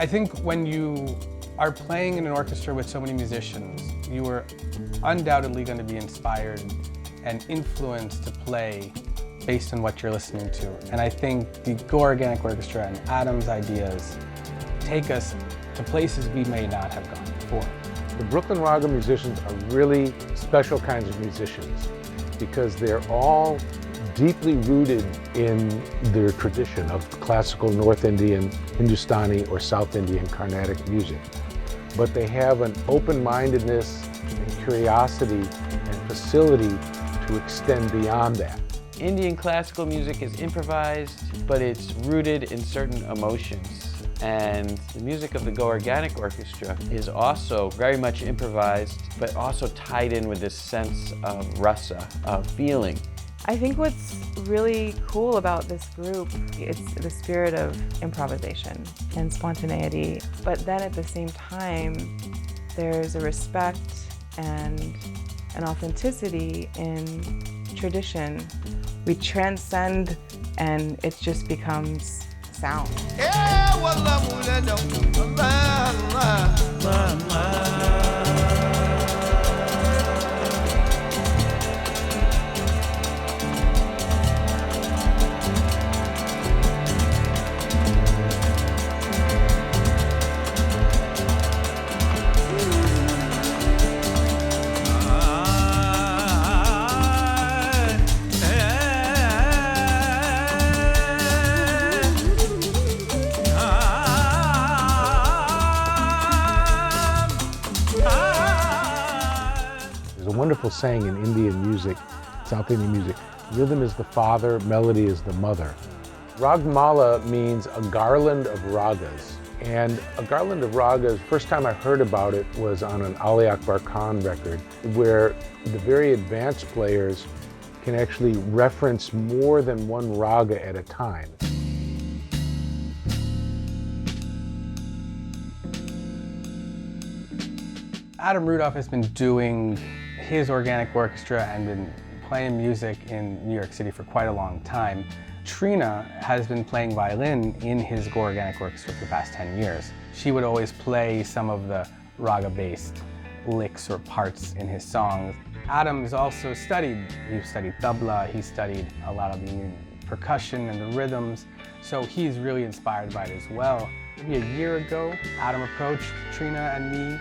I think when you are playing in an orchestra with so many musicians, you are undoubtedly going to be inspired and influenced to play based on what you're listening to. And I think the Go Organic Orchestra and Adam's ideas take us to places we may not have gone before. The Brooklyn Raga musicians are really special kinds of musicians because they're all deeply rooted in their tradition of classical North Indian, Hindustani, or South Indian Carnatic music. But they have an open-mindedness and curiosity and facility to extend beyond that. Indian classical music is improvised, but it's rooted in certain emotions. And the music of the Go Organic Orchestra is also very much improvised, but also tied in with this sense of rasa, of feeling. I think what's really cool about this group, it's the spirit of improvisation and spontaneity. But then at the same time, there's a respect and an authenticity in tradition. We transcend and it just becomes sound. Wonderful saying in Indian music, South Indian music, rhythm is the father, melody is the mother. RAGMALA means a garland of ragas. And a garland of ragas, first time I heard about it was on an Ali Akbar Khan record, where the very advanced players can actually reference more than one raga at a time. Adam Rudolph has been doing his organic orchestra and been playing music in New York City for quite a long time. Trina has been playing violin in his Go Organic Orchestra for the past 10 years. She would always play some of the raga-based licks or parts in his songs. Adam has also studied tabla, he studied a lot of the Indian percussion and the rhythms, so he's really inspired by it as well. Maybe a year ago, Adam approached Trina and me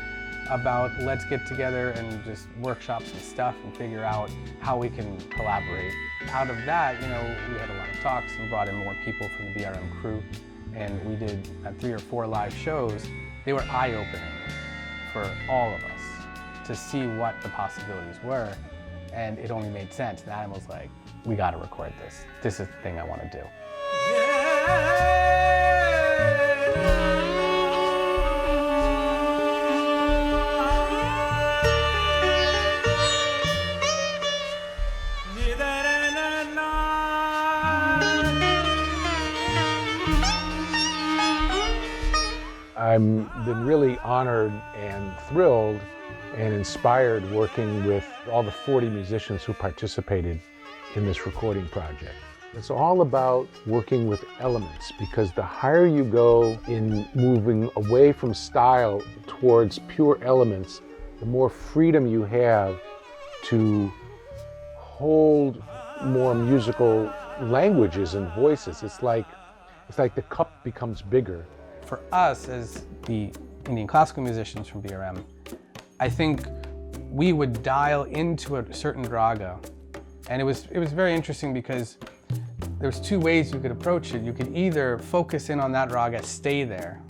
about let's get together and just workshop some stuff and figure out how we can collaborate. Out of that, we had a lot of talks and brought in more people from the BRM crew, and we did 3 or 4 live shows. They were eye-opening for all of us to see what the possibilities were, and it only made sense. And Adam was like, we gotta record this. This is the thing I wanna do. I've been really honored and thrilled and inspired working with all the 40 musicians who participated in this recording project. It's all about working with elements, because the higher you go in moving away from style towards pure elements, the more freedom you have to hold more musical languages and voices. It's like the cup becomes bigger. For us, as the Indian classical musicians from BRM, I think we would dial into a certain raga, and it was very interesting because there's 2 ways you could approach it. You could either focus in on that raga, stay there,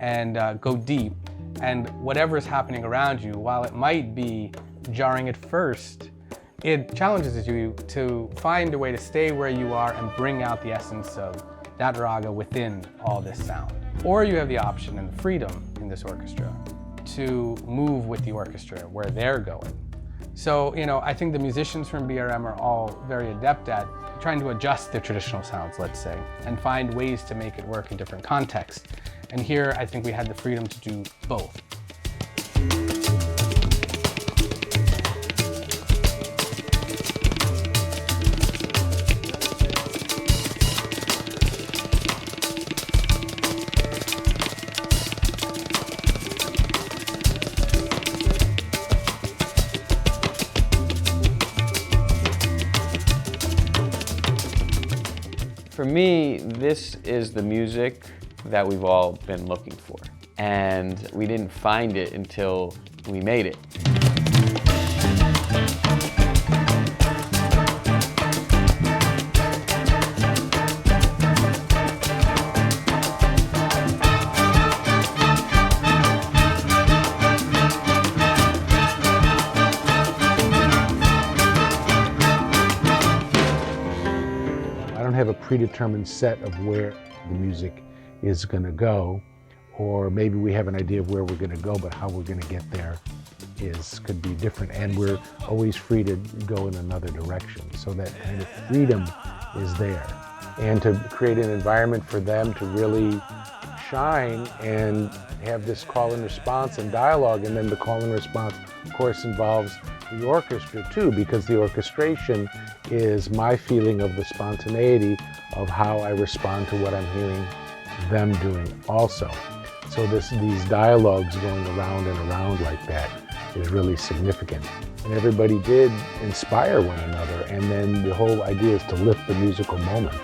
and go deep, and whatever's happening around you, while it might be jarring at first, it challenges you to find a way to stay where you are and bring out the essence of that raga within all this sound. Or you have the option and the freedom in this orchestra to move with the orchestra where they're going. So, I think the musicians from BRM are all very adept at trying to adjust their traditional sounds, let's say, and find ways to make it work in different contexts. And here, I think we had the freedom to do both. For me, this is the music that we've all been looking for. And we didn't find it until we made it. Have a predetermined set of where the music is going to go, or maybe we have an idea of where we're going to go, but how we're going to get there could be different, and we're always free to go in another direction. So that kind of freedom is there, and to create an environment for them to really shine and have this call and response and dialogue. And then the call and response, of course, involves the orchestra too, because the orchestration is my feeling of the spontaneity of how I respond to what I'm hearing them doing also. So these dialogues going around and around like that is really significant. And everybody did inspire one another, and then the whole idea is to lift the musical moment.